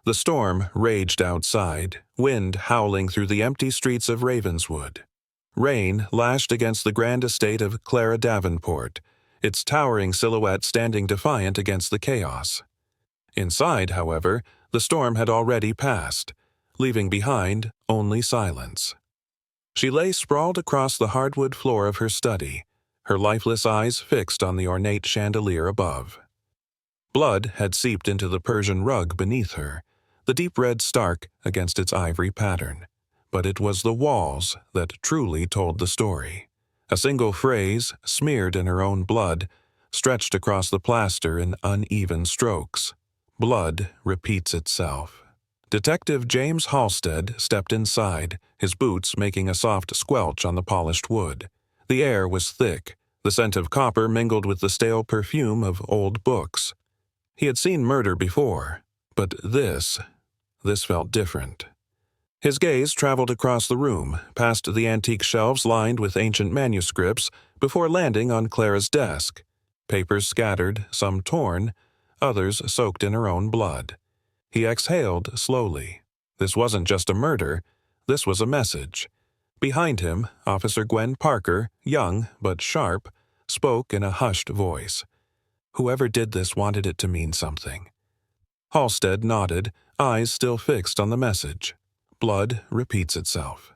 The storm raged outside, wind howling through the empty streets of Ravenswood. Rain lashed against the grand estate of Clara Davenport, its towering silhouette standing defiant against the chaos. Inside, however, the storm had already passed, leaving behind only silence. She lay sprawled across the hardwood floor of her study, her lifeless eyes fixed on the ornate chandelier above. Blood had seeped into the Persian rug beneath her, the deep red stark against its ivory pattern. But it was the walls that truly told the story. A single phrase, smeared in her own blood, stretched across the plaster in uneven strokes. Blood repeats itself. Detective James Halstead stepped inside, his boots making a soft squelch on the polished wood. The air was thick, the scent of copper mingled with the stale perfume of old books. He had seen murder before, but this felt different. His gaze traveled across the room, past the antique shelves lined with ancient manuscripts, before landing on Clara's desk. Papers scattered, some torn, others soaked in her own blood. He exhaled slowly. This wasn't just a murder, this was a message. Behind him, Officer Gwen Parker, young but sharp, spoke in a hushed voice. Whoever did this wanted it to mean something. Halstead nodded, eyes still fixed on the message. Blood repeats itself.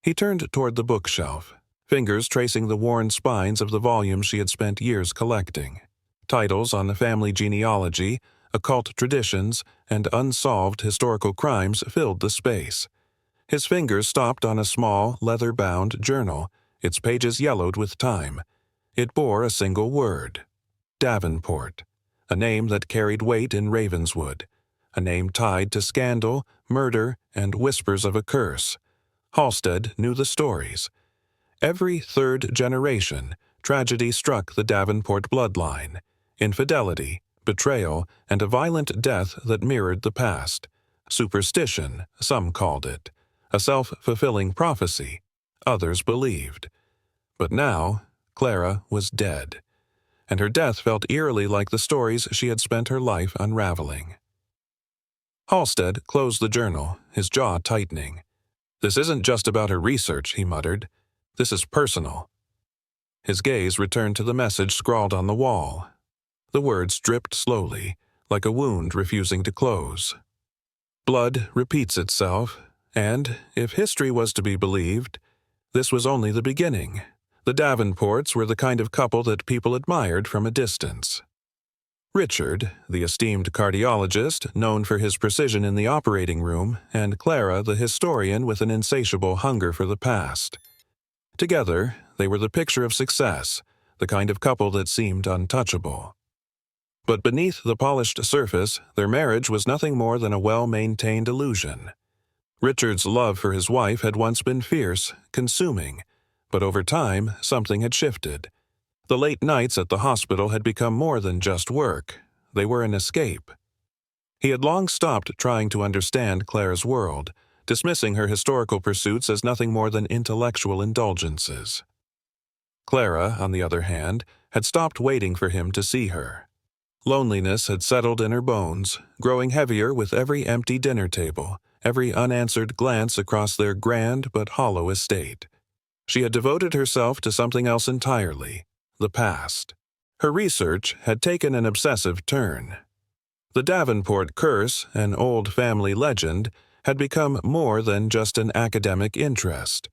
He turned toward the bookshelf, fingers tracing the worn spines of the volumes she had spent years collecting. Titles on the family genealogy, occult traditions, and unsolved historical crimes filled the space. His fingers stopped on a small, leather-bound journal, its pages yellowed with time. It bore a single word: Davenport, a name that carried weight in Ravenswood, a name tied to scandal, murder, and whispers of a curse. Halstead knew the stories. Every third generation, tragedy struck the Davenport bloodline. Infidelity, betrayal, and a violent death that mirrored the past. Superstition, some called it. A self-fulfilling prophecy, others believed. But now, Clara was dead, and her death felt eerily like the stories she had spent her life unraveling. Halstead closed the journal, his jaw tightening. "This isn't just about her research," he muttered. "This is personal." His gaze returned to the message scrawled on the wall. The words dripped slowly, like a wound refusing to close. Blood repeats itself, and, if history was to be believed, this was only the beginning. The Davenports were the kind of couple that people admired from a distance. Richard, the esteemed cardiologist, known for his precision in the operating room, and Clara, the historian with an insatiable hunger for the past. Together, they were the picture of success, the kind of couple that seemed untouchable. But beneath the polished surface, their marriage was nothing more than a well-maintained illusion. Richard's love for his wife had once been fierce, consuming, but over time, something had shifted. The late nights at the hospital had become more than just work. They were an escape. He had long stopped trying to understand Clara's world, dismissing her historical pursuits as nothing more than intellectual indulgences. Clara, on the other hand, had stopped waiting for him to see her. Loneliness had settled in her bones, growing heavier with every empty dinner table, every unanswered glance across their grand but hollow estate. She had devoted herself to something else entirely, the past. Her research had taken an obsessive turn. The Davenport curse, an old family legend, had become more than just an academic interest.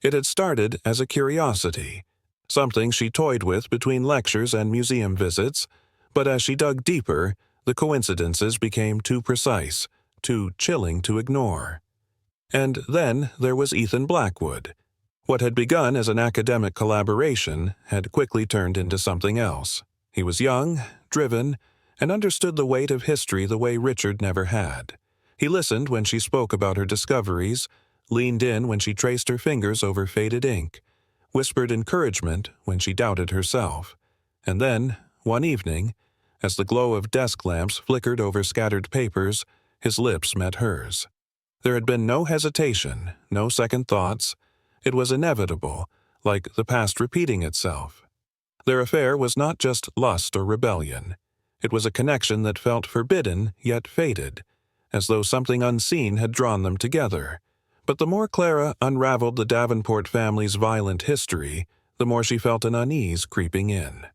It had started as a curiosity, something she toyed with between lectures and museum visits, but as she dug deeper, the coincidences became too precise, too chilling to ignore. And then there was Ethan Blackwood. What had begun as an academic collaboration had quickly turned into something else. He was young, driven, and understood the weight of history the way Richard never had. He listened when she spoke about her discoveries, leaned in when she traced her fingers over faded ink, whispered encouragement when she doubted herself. And then, one evening, as the glow of desk lamps flickered over scattered papers, his lips met hers. There had been no hesitation, no second thoughts. It was inevitable, like the past repeating itself. Their affair was not just lust or rebellion. It was a connection that felt forbidden yet fated, as though something unseen had drawn them together. But the more Clara unraveled the Davenport family's violent history, the more she felt an unease creeping in.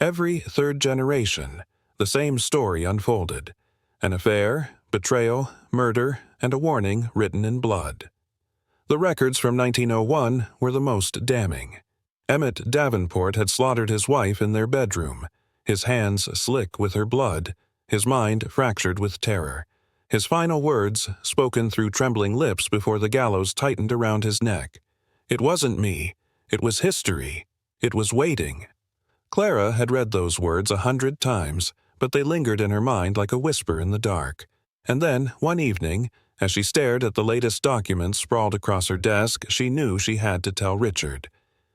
Every third generation, the same story unfolded: an affair, betrayal, murder, and a warning written in blood. The records from 1901 were the most damning. Emmett Davenport had slaughtered his wife in their bedroom, his hands slick with her blood, his mind fractured with terror. His final words, spoken through trembling lips before the gallows tightened around his neck. "It wasn't me. It was history. It was waiting." Clara had read those words 100 times, but they lingered in her mind like a whisper in the dark. And then, one evening, as she stared at the latest documents sprawled across her desk, she knew she had to tell Richard.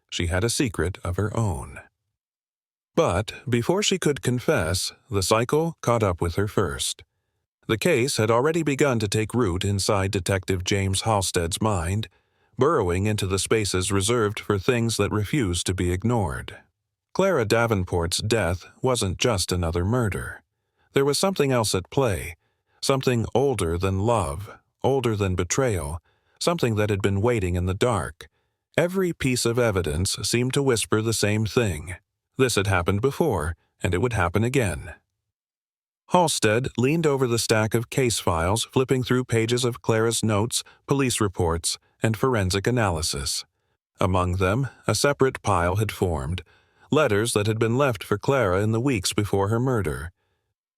She had a secret of her own. But before she could confess, the cycle caught up with her first. The case had already begun to take root inside Detective James Halstead's mind, burrowing into the spaces reserved for things that refused to be ignored. Clara Davenport's death wasn't just another murder. There was something else at play, something older than love, older than betrayal, something that had been waiting in the dark. Every piece of evidence seemed to whisper the same thing. This had happened before, and it would happen again. Halstead leaned over the stack of case files, flipping through pages of Clara's notes, police reports, and forensic analysis. Among them, a separate pile had formed, letters that had been left for Clara in the weeks before her murder.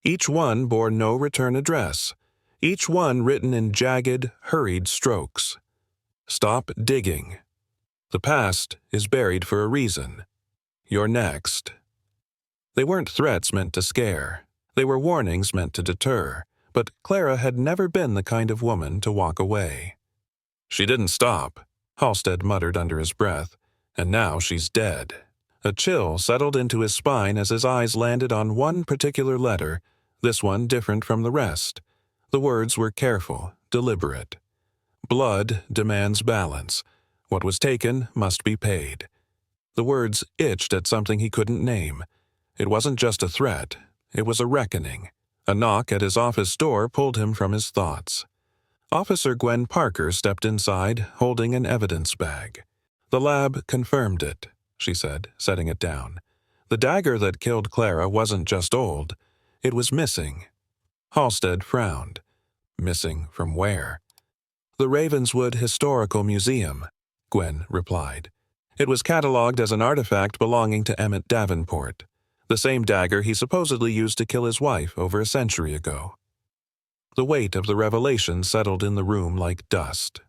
Each one bore no return address, each one written in jagged, hurried strokes. "Stop digging. The past is buried for a reason. You're next." They weren't threats meant to scare. They were warnings meant to deter, but Clara had never been the kind of woman to walk away. "She didn't stop," Halstead muttered under his breath, "and now she's dead." A chill settled into his spine as his eyes landed on one particular letter, this one different from the rest. The words were careful, deliberate. "Blood demands balance. What was taken must be paid." The words itched at something he couldn't name. It wasn't just a threat. It was a reckoning. A knock at his office door pulled him from his thoughts. Officer Gwen Parker stepped inside, holding an evidence bag. "The lab confirmed it," she said, setting it down. "The dagger that killed Clara wasn't just old. It was missing." Halstead frowned. "Missing from where?" "The Ravenswood Historical Museum," Gwen replied. "It was catalogued as an artifact belonging to Emmett Davenport, the same dagger he supposedly used to kill his wife over a century ago." The weight of the revelation settled in the room like dust.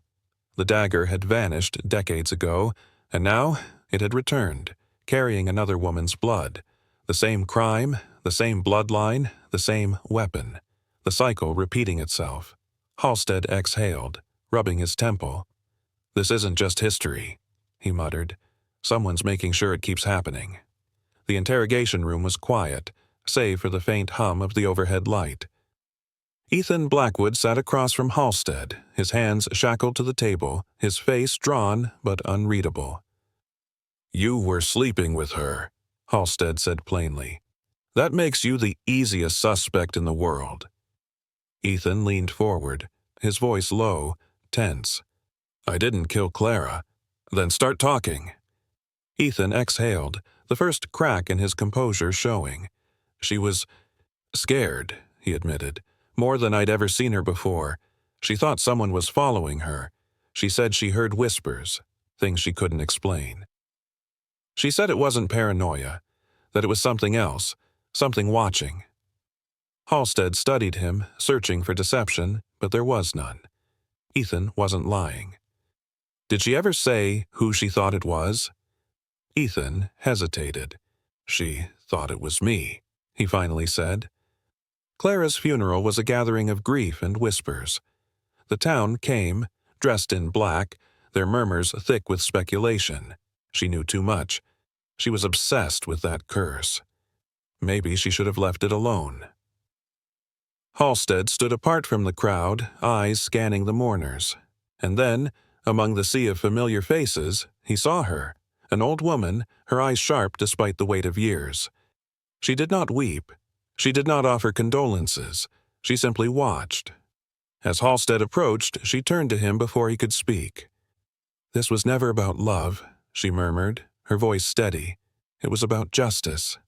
The dagger had vanished decades ago, and now it had returned, carrying another woman's blood. The same crime, the same bloodline, the same weapon. The cycle repeating itself. Halstead exhaled, rubbing his temple. "This isn't just history," he muttered. "Someone's making sure it keeps happening." The interrogation room was quiet, save for the faint hum of the overhead light. Ethan Blackwood sat across from Halstead, his hands shackled to the table, his face drawn but unreadable. "You were sleeping with her," Halstead said plainly. "That makes you the easiest suspect in the world." Ethan leaned forward, his voice low, tense. "I didn't kill Clara." "Then start talking." Ethan exhaled, the first crack in his composure showing. "She was scared," he admitted, "more than I'd ever seen her before. She thought someone was following her. She said she heard whispers, things she couldn't explain. She said it wasn't paranoia, that it was something else, something watching." Halstead studied him, searching for deception, but there was none. Ethan wasn't lying. "Did she ever say who she thought it was?" Ethan hesitated. "She thought it was me," he finally said. Clara's funeral was a gathering of grief and whispers. The town came, dressed in black, their murmurs thick with speculation. She knew too much. She was obsessed with that curse. Maybe she should have left it alone. Halstead stood apart from the crowd, eyes scanning the mourners. And then, among the sea of familiar faces, he saw her, an old woman, her eyes sharp despite the weight of years. She did not weep. She did not offer condolences. She simply watched, As Halstead approached, she turned to him before he could speak. "This was never about love," she murmured, her voice steady. "It was about justice."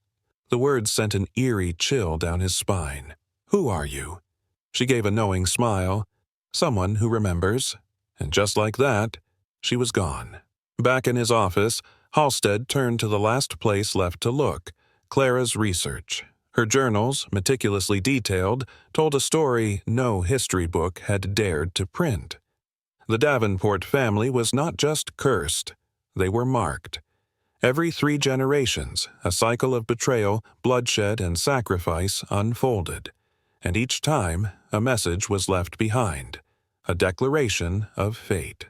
The words sent an eerie chill down his spine. "Who are you?" She gave a knowing smile. "Someone who remembers." And just like that, she was gone. Back in his office, Halstead turned to the last place left to look, Clara's research. Her journals, meticulously detailed, told a story no history book had dared to print. The Davenport family was not just cursed, they were marked. Every 3 generations, a cycle of betrayal, bloodshed, and sacrifice unfolded, and each time a message was left behind, a declaration of fate.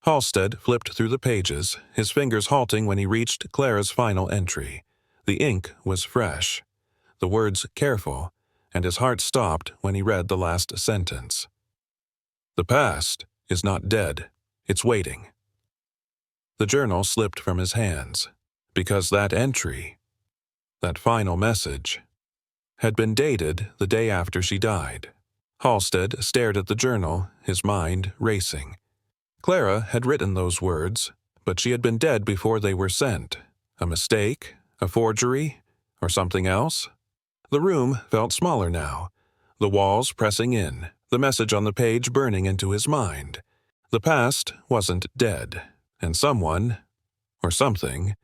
Halstead flipped through the pages, his fingers halting when he reached Clara's final entry. The ink was fresh, the words careful, and his heart stopped when he read the last sentence. "The past is not dead, it's waiting." The journal slipped from his hands, because that entry, that final message, had been dated the day after she died. Halstead stared at the journal, his mind racing. Clara had written those words, but she had been dead before they were sent. A mistake? A forgery? Or something else? The room felt smaller now, the walls pressing in, the message on the page burning into his mind. The past wasn't dead, and someone, or something,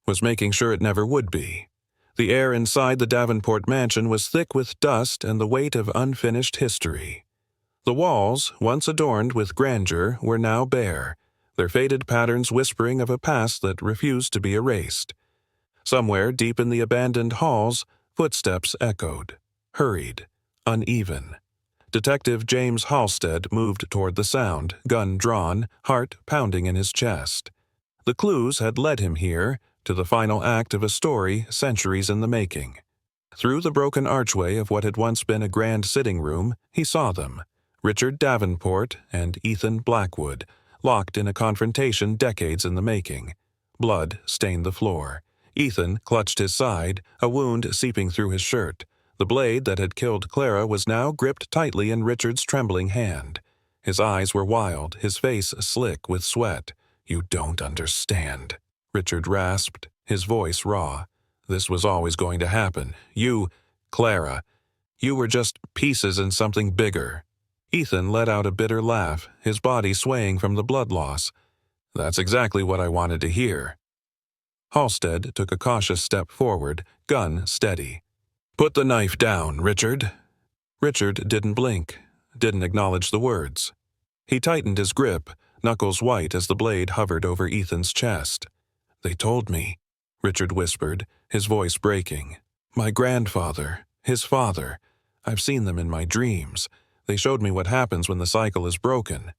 was making sure it never would be. The air inside the Davenport mansion was thick with dust and the weight of unfinished history. The walls, once adorned with grandeur, were now bare, their faded patterns whispering of a past that refused to be erased. Somewhere deep in the abandoned halls, footsteps echoed, hurried, uneven. Detective James Halstead moved toward the sound, gun drawn, heart pounding in his chest. The clues had led him here, to the final act of a story centuries in the making. Through the broken archway of what had once been a grand sitting room, he saw them, Richard Davenport and Ethan Blackwood, locked in a confrontation decades in the making. Blood stained the floor. Ethan clutched his side, a wound seeping through his shirt. The blade that had killed Clara was now gripped tightly in Richard's trembling hand. His eyes were wild, his face slick with sweat. "You don't understand," Richard rasped, his voice raw. "This was always going to happen. Clara, you were just pieces in something bigger." Ethan let out a bitter laugh, his body swaying from the blood loss. "That's exactly what I wanted to hear." Halstead took a cautious step forward, gun steady. "Put the knife down, Richard." Richard didn't blink, didn't acknowledge the words. He tightened his grip, knuckles white as the blade hovered over Ethan's chest. "They told me," Richard whispered, his voice breaking. "My grandfather, his father. I've seen them in my dreams. They showed me what happens when the cycle is broken."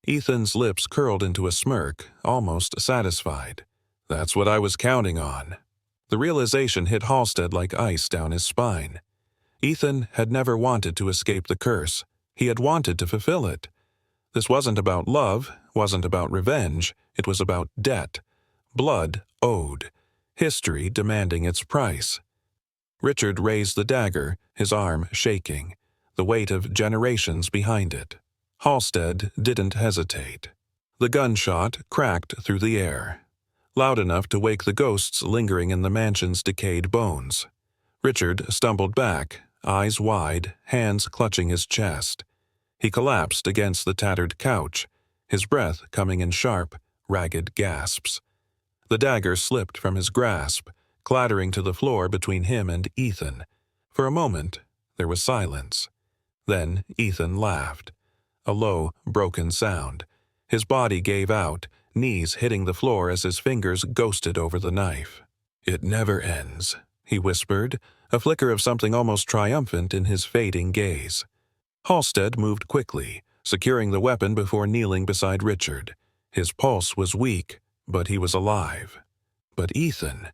Ethan's lips curled into a smirk, almost satisfied. "That's what I was counting on." The realization hit Halstead like ice down his spine. Ethan had never wanted to escape the curse. He had wanted to fulfill it. This wasn't about love, wasn't about revenge. It was about debt. Blood owed. History demanding its price. Richard raised the dagger, his arm shaking, the weight of generations behind it. Halstead didn't hesitate. The gunshot cracked through the air, loud enough to wake the ghosts lingering in the mansion's decayed bones. Richard stumbled back, eyes wide, hands clutching his chest. He collapsed against the tattered couch, his breath coming in sharp, ragged gasps. The dagger slipped from his grasp, clattering to the floor between him and Ethan. For a moment, there was silence. Then Ethan laughed. A low, broken sound. His body gave out, knees hitting the floor as his fingers ghosted over the knife. "It never ends," he whispered, a flicker of something almost triumphant in his fading gaze. Halstead moved quickly, securing the weapon before kneeling beside Richard. His pulse was weak, but he was alive. But Ethan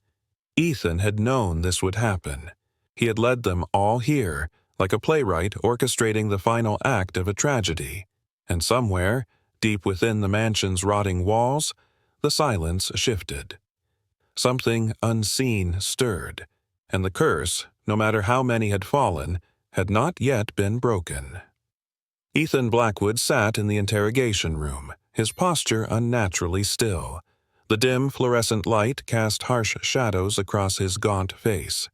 had known this would happen. He had led them all here, like a playwright orchestrating the final act of a tragedy. And somewhere, deep within the mansion's rotting walls, the silence shifted. Something unseen stirred, and the curse, no matter how many had fallen, had not yet been broken. Ethan Blackwood sat in the interrogation room, his posture unnaturally still. The dim fluorescent light cast harsh shadows across his gaunt face.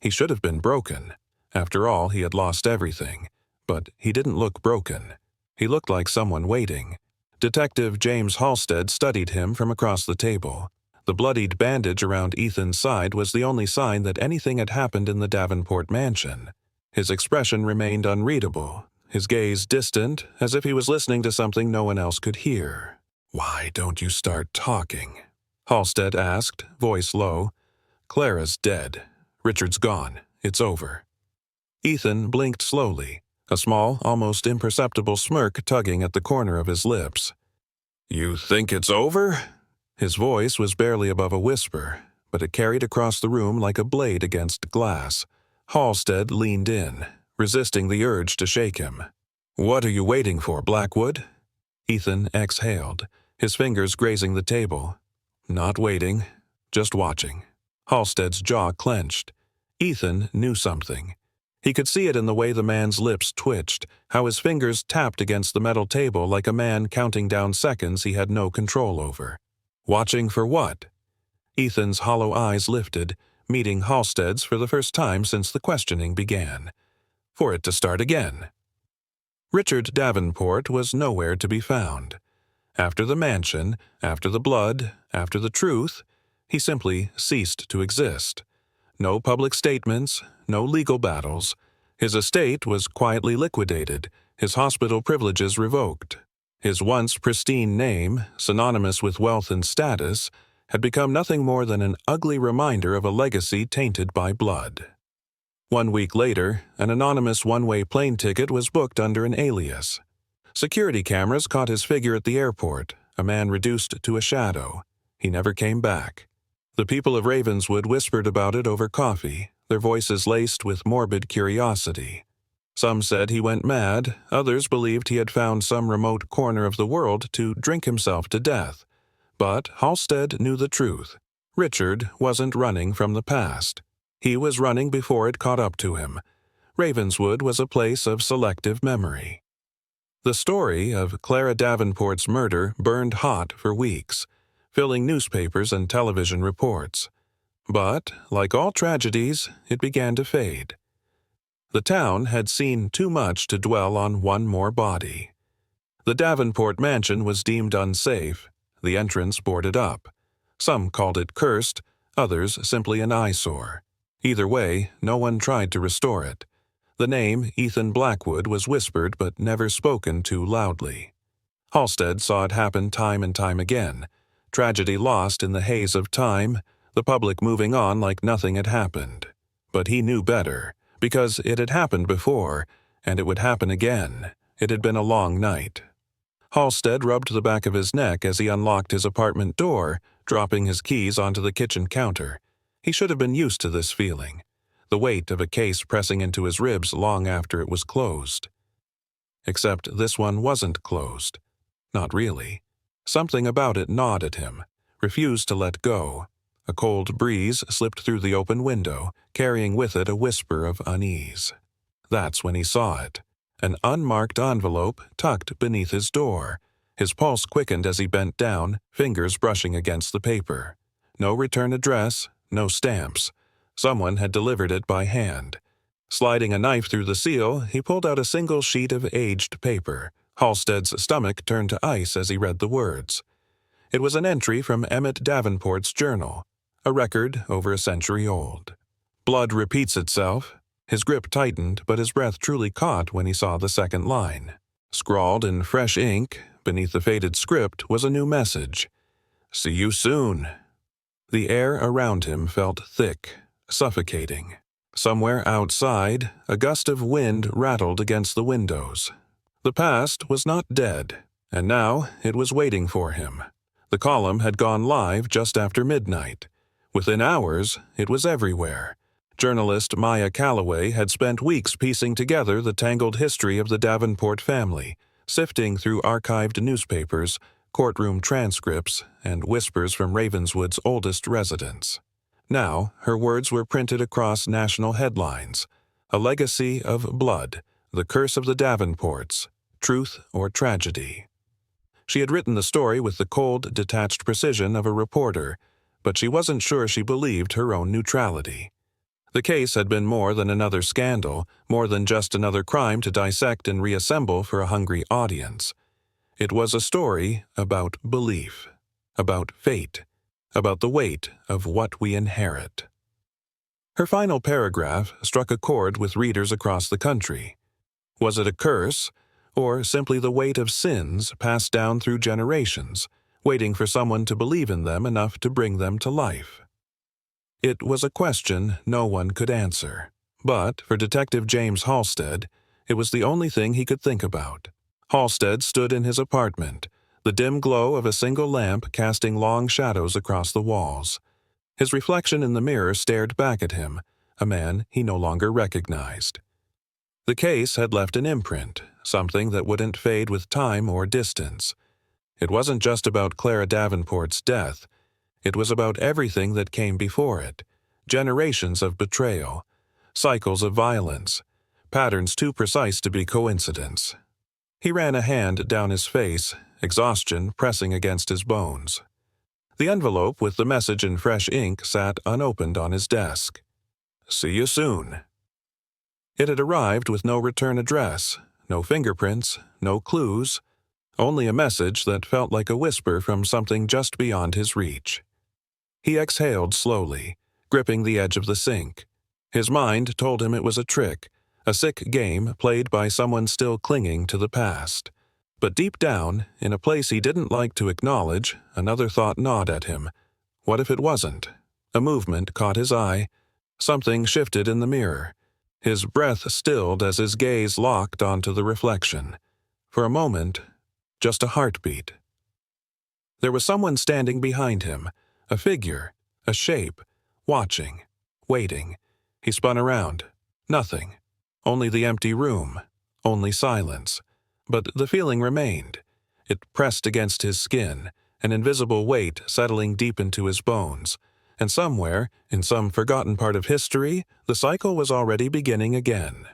He should have been broken. After all, he had lost everything. But he didn't look broken. He looked like someone waiting. Detective James Halstead studied him from across the table. The bloodied bandage around Ethan's side was the only sign that anything had happened in the Davenport mansion. His expression remained unreadable, his gaze distant, as if he was listening to something no one else could hear. "Why don't you start talking?" Halstead asked, voice low. "Clara's dead. Richard's gone. It's over." Ethan blinked slowly, a small, almost imperceptible smirk tugging at the corner of his lips. "You think it's over?" His voice was barely above a whisper, but it carried across the room like a blade against glass. Halstead leaned in, resisting the urge to shake him. "What are you waiting for, Blackwood?" Ethan exhaled, his fingers grazing the table. "Not waiting, just watching." Halstead's jaw clenched. Ethan knew something. He could see it in the way the man's lips twitched, how his fingers tapped against the metal table like a man counting down seconds he had no control over. Watching for what? Ethan's hollow eyes lifted, meeting Halstead's for the first time since the questioning began. For it to start again. Richard Davenport was nowhere to be found. After the mansion, after the blood, after the truth, he simply ceased to exist. No public statements, no legal battles. His estate was quietly liquidated, his hospital privileges revoked. His once pristine name, synonymous with wealth and status, had become nothing more than an ugly reminder of a legacy tainted by blood. 1 week later, an anonymous one-way plane ticket was booked under an alias. Security cameras caught his figure at the airport, a man reduced to a shadow. He never came back. The people of Ravenswood whispered about it over coffee, their voices laced with morbid curiosity. Some said he went mad, others believed he had found some remote corner of the world to drink himself to death. But Halstead knew the truth. Richard wasn't running from the past. He was running before it caught up to him. Ravenswood was a place of selective memory. The story of Clara Davenport's murder burned hot for weeks, filling newspapers and television reports. But, like all tragedies, it began to fade. The town had seen too much to dwell on one more body. The Davenport mansion was deemed unsafe, the entrance boarded up. Some called it cursed, others simply an eyesore. Either way, no one tried to restore it. The name Ethan Blackwood was whispered but never spoken too loudly. Halstead saw it happen time and time again. Tragedy lost in the haze of time, the public moving on like nothing had happened. But he knew better, because it had happened before, and it would happen again. It had been a long night. Halstead rubbed the back of his neck as he unlocked his apartment door, dropping his keys onto the kitchen counter. He should have been used to this feeling, the weight of a case pressing into his ribs long after it was closed. Except this one wasn't closed. Not really. Something about it gnawed at him, refused to let go. A cold breeze slipped through the open window, carrying with it a whisper of unease. That's when he saw it. An unmarked envelope tucked beneath his door. His pulse quickened as he bent down, fingers brushing against the paper. No return address, no stamps. Someone had delivered it by hand. Sliding a knife through the seal, he pulled out a single sheet of aged paper. Halstead's stomach turned to ice as he read the words. It was an entry from Emmett Davenport's journal, a record over a century old. Blood repeats itself. His grip tightened, but his breath truly caught when he saw the second line. Scrawled in fresh ink, beneath the faded script, was a new message. "See you soon." The air around him felt thick, suffocating. Somewhere outside, a gust of wind rattled against the windows. The past was not dead, and now it was waiting for him. The column had gone live just after midnight. Within hours, it was everywhere. Journalist Maya Calloway had spent weeks piecing together the tangled history of the Davenport family, sifting through archived newspapers, courtroom transcripts, and whispers from Ravenswood's oldest residents. Now, her words were printed across national headlines. A legacy of blood, the curse of the Davenports. truth or tragedy. She had written the story with the cold, detached precision of a reporter, but she wasn't sure she believed her own neutrality. The case had been more than another scandal, more than just another crime to dissect and reassemble for a hungry audience. It was a story about belief, about fate, about the weight of what we inherit. Her final paragraph struck a chord with readers across the country. Was it a curse, or simply the weight of sins passed down through generations, waiting for someone to believe in them enough to bring them to life? It was a question no one could answer, but for Detective James Halstead, it was the only thing he could think about. Halstead stood in his apartment, the dim glow of a single lamp casting long shadows across the walls. His reflection in the mirror stared back at him, a man he no longer recognized. The case had left an imprint, something that wouldn't fade with time or distance. It wasn't just about Clara Davenport's death. It was about everything that came before it. Generations of betrayal, cycles of violence, patterns too precise to be coincidence. He ran a hand down his face, exhaustion pressing against his bones. The envelope with the message in fresh ink sat unopened on his desk. "See you soon." It had arrived with no return address, no fingerprints, no clues, only a message that felt like a whisper from something just beyond his reach. He exhaled slowly, gripping the edge of the sink. His mind told him it was a trick, a sick game played by someone still clinging to the past. But deep down, in a place he didn't like to acknowledge, another thought gnawed at him. What if it wasn't? A movement caught his eye. Something shifted in the mirror. His breath stilled as his gaze locked onto the reflection. For a moment, just a heartbeat. There was someone standing behind him, a figure, a shape, watching, waiting. He spun around. Nothing. Only the empty room. Only silence. But the feeling remained. It pressed against his skin, an invisible weight settling deep into his bones. And somewhere, in some forgotten part of history, the cycle was already beginning again.